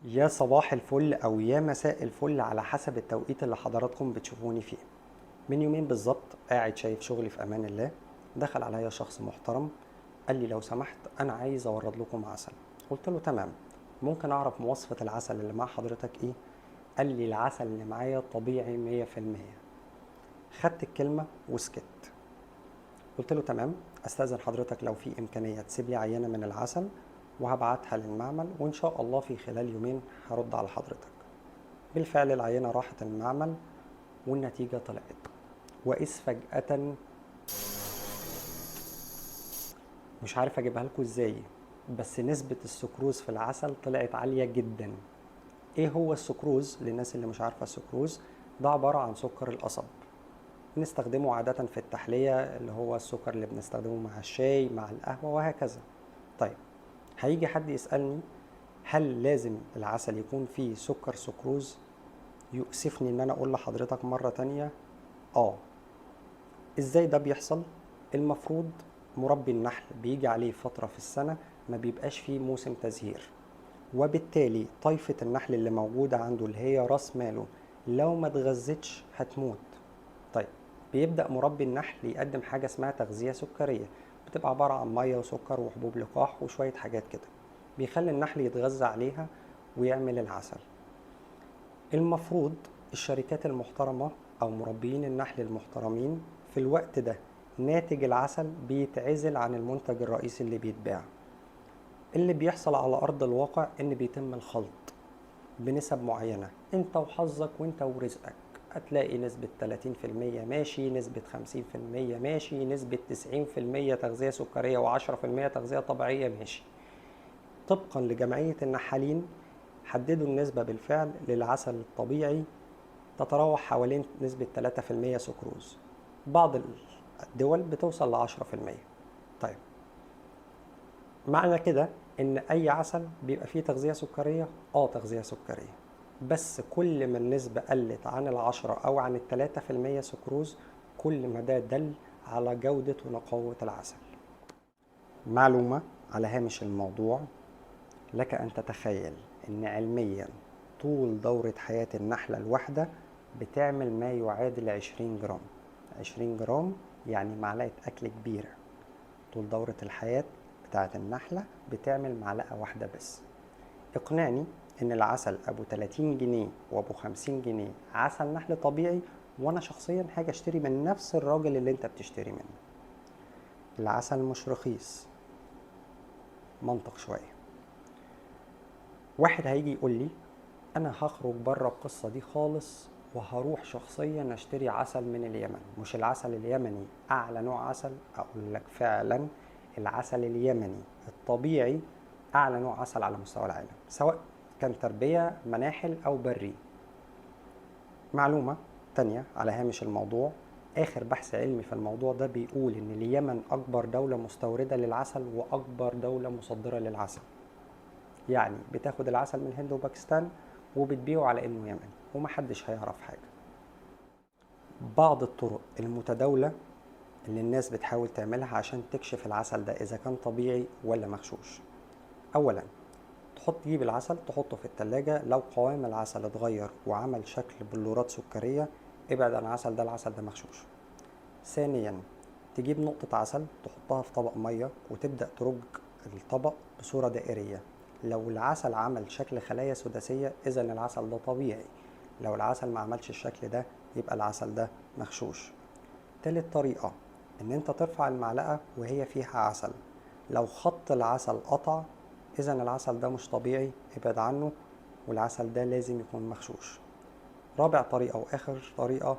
يا صباح الفل أو يا مساء الفل على حسب التوقيت اللي حضراتكم بتشوفوني فيه. من يومين بالظبط قاعد شايف شغلي في أمان الله، دخل عليا شخص محترم قال لي لو سمحت أنا عايز أورد لكم عسل. قلت له تمام، ممكن أعرف مواصفة العسل اللي مع حضرتك إيه؟ قال لي العسل اللي معايا طبيعي 100%. خدت الكلمة وسكت. قلت له تمام، استاذن حضرتك لو في امكانيه تسيب لي عينه من العسل وهبعتها للمعمل وان شاء الله في خلال يومين هرد على حضرتك. بالفعل العينه راحت المعمل والنتيجه طلعت، وإذ فجأة مش عارف اجيبها لكم ازاي، بس نسبة السكروز في العسل طلعت عالية جدا. ايه هو السكروز؟ للناس اللي مش عارفة السكروز، ده عبارة عن سكر القصب، بنستخدمه عادة في التحلية اللي هو السكر اللي بنستخدمه مع الشاي مع القهوة وهكذا. طيب، هيجي حد يسألني هل لازم العسل يكون فيه سكر سكروز؟ يؤسفني ان انا اقول لحضرتك مرة تانية اه. ازاي ده بيحصل؟ المفروض مربي النحل بيجي عليه فترة في السنة ما بيبقاش فيه موسم تزهير، وبالتالي طائفة النحل اللي موجودة عنده اللي هي راس ماله لو ما اتغذتش هتموت. طيب، بيبدأ مربي النحل يقدم حاجة اسمها تغذية سكرية، بتبقى عبارة عن مية وسكر وحبوب لقاح وشوية حاجات كده، بيخلي النحل يتغذى عليها ويعمل العسل. المفروض الشركات المحترمة أو مربيين النحل المحترمين في الوقت ده ناتج العسل بيتعزل عن المنتج الرئيسي اللي بيتباع. اللي بيحصل على أرض الواقع إن بيتم الخلط بنسب معينة، انت وحظك وانت ورزقك. هتلاقي نسبة 30% ماشي، نسبة 50% ماشي، نسبة 90% تغذية سكرية و10% تغذية طبيعية ماشي. طبقا لجمعية النحالين حددوا النسبة بالفعل للعسل الطبيعي تتراوح حوالين نسبة 3% سكروز، بعض الدول بتوصل ل 10%. طيب، معنى كده ان اي عسل بيبقى فيه تغذية سكرية؟ تغذية سكرية، بس كل ما النسبة قلت عن 10 او عن 3% سكروز كل ما ده دل على جودة ونقاوة العسل. معلومة على هامش الموضوع، لك ان تتخيل ان علميا طول دورة حياة النحلة الواحدة بتعمل ما يعادل 20 جرام. 20 جرام يعني معلقة اكل كبيرة. طول دورة الحياة بتاعة النحلة بتعمل معلقة واحدة بس. اقنعني ان العسل ابو 30 جنيه وابو 50 جنيه عسل نحل طبيعي، وانا شخصيا هاجي اشتري من نفس الراجل اللي انت بتشتري منه. العسل مش رخيص. منطق شوية. واحد هيجي يقول لي انا هخرج بره القصة دي خالص وهروح شخصيا اشتري عسل من اليمن. مش العسل اليمني اعلى نوع عسل؟ اقول لك فعلا العسل اليمني الطبيعي اعلى نوع عسل على مستوى العالم، سواء كان تربية مناحل او بري. معلومة تانية على هامش الموضوع، اخر بحث علمي في الموضوع ده بيقول ان اليمن اكبر دولة مستوردة للعسل واكبر دولة مصدرة للعسل. يعني بتاخد العسل من الهند وباكستان وبتبيعه على انه يمني ومحدش هيعرف حاجة. بعض الطرق المتداولة اللي الناس بتحاول تعملها عشان تكشف العسل ده اذا كان طبيعي ولا مغشوش. اولا، تجيب العسل تحطه في التلاجة، لو قوام العسل اتغير وعمل شكل بلورات سكرية ابعد عن العسل ده، العسل ده مغشوش. ثانيا، تجيب نقطة عسل تحطها في طبق مية وتبدأ ترج الطبق بصورة دائرية. لو العسل عمل شكل خلايا سداسية إذا العسل ده طبيعي، لو العسل ما عملش الشكل ده يبقى العسل ده مغشوش. تالت طريقة إن أنت ترفع المعلقة وهي فيها عسل، لو خط العسل قطع إذا العسل ده مش طبيعي، ابعد عنه والعسل ده لازم يكون مغشوش. رابع طريقة وآخر طريقة،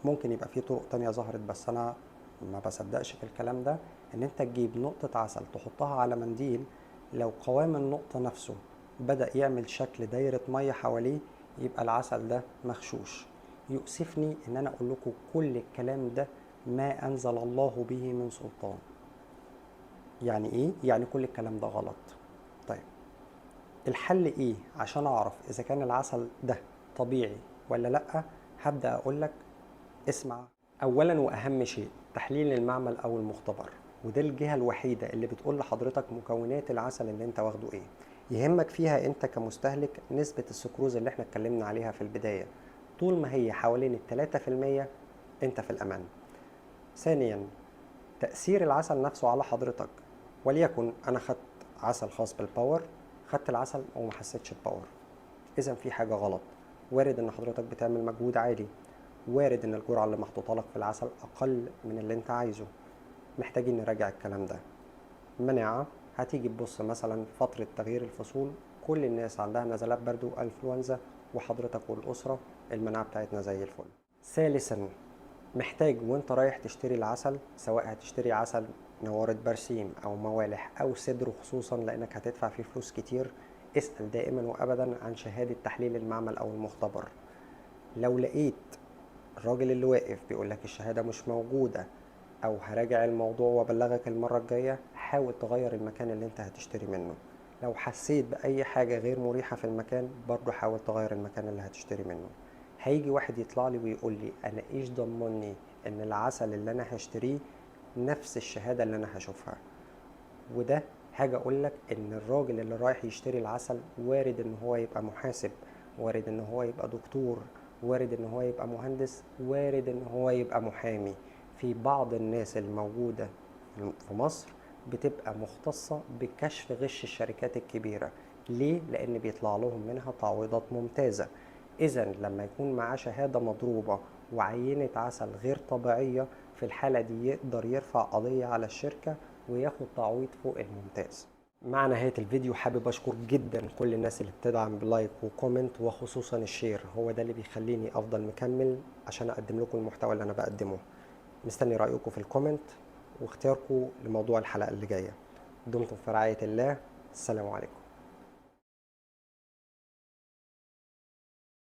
ممكن يبقى في طرق تانية ظهرت بس أنا ما بصدقش في الكلام ده، إن أنت تجيب نقطة عسل تحطها على منديل، لو قوام النقطة نفسه بدأ يعمل شكل دايرة مية حواليه يبقى العسل ده مغشوش. يؤسفني إن أنا أقول لكم كل الكلام ده ما أنزل الله به من سلطان. يعني إيه؟ يعني كل الكلام ده غلط. طيب، الحل ايه عشان اعرف اذا كان العسل ده طبيعي ولا لا؟ هبدأ اقول لك اسمع. اولا واهم شيء تحليل المعمل او المختبر، وده الجهة الوحيدة اللي بتقول لحضرتك مكونات العسل اللي انت واخده ايه. يهمك فيها انت كمستهلك نسبة السكروز اللي احنا اتكلمنا عليها في البداية. طول ما هي حوالين ال3% انت في الأمان. ثانيا، تأثير العسل نفسه على حضرتك. وليكن أنا خدت عسل خاص بالباور، خدت العسل وما حسيتش بباور، إذا في حاجة غلط. وارد إن حضرتك بتعمل مجهود عالي، وارد إن الجرعة اللي محطوطة لك في العسل أقل من اللي أنت عايزه. محتاجين نراجع الكلام ده. مناعة، هتيجي تبص مثلا فترة تغيير الفصول كل الناس عندها نزلات برد وانفلونزا، وحضرتك والأسرة المناعة بتاعتنا زي الفل. ثالثا، محتاج وانت رايح تشتري العسل، سواء هتشتري عسل نوارة برسيم او موالح او صدر، خصوصا لانك هتدفع فيه فلوس كتير، اسأل دائما وابدا عن شهادة تحليل المعمل او المختبر. لو لقيت الراجل اللي واقف بيقول لك الشهادة مش موجودة او هراجع الموضوع وابلغك المرة الجاية، حاول تغير المكان اللي انت هتشتري منه. لو حسيت بأي حاجة غير مريحة في المكان، برضو حاول تغير المكان اللي هتشتري منه. هيجي واحد يطلع لي ويقول لي انا ايش ضمني ان العسل اللي انا هشتريه نفس الشهادة اللي انا هشوفها؟ وده حاجة اقول لك ان الراجل اللي رايح يشتري العسل وارد ان هو يبقى محاسب، وارد ان هو يبقى دكتور، وارد ان هو يبقى مهندس، وارد ان هو يبقى محامي. في بعض الناس الموجودة في مصر بتبقى مختصة بكشف غش الشركات الكبيرة. ليه؟ لأن بيطلع لهم منها تعويضات ممتازة. إذا لما يكون معاه شهادة مضروبة وعينة عسل غير طبيعية، في الحالة دي يقدر يرفع قضية على الشركة وياخد تعويض فوق الممتاز. مع نهاية الفيديو حابب أشكر جدا كل الناس اللي بتدعم بلايك وكومنت، وخصوصا الشير، هو ده اللي بيخليني أفضل مكمل عشان أقدم لكم المحتوى اللي أنا بقدمه. مستني رأيكم في الكومنت واختياركم لموضوع الحلقة اللي جاية. دمتم في رعاية الله. السلام عليكم.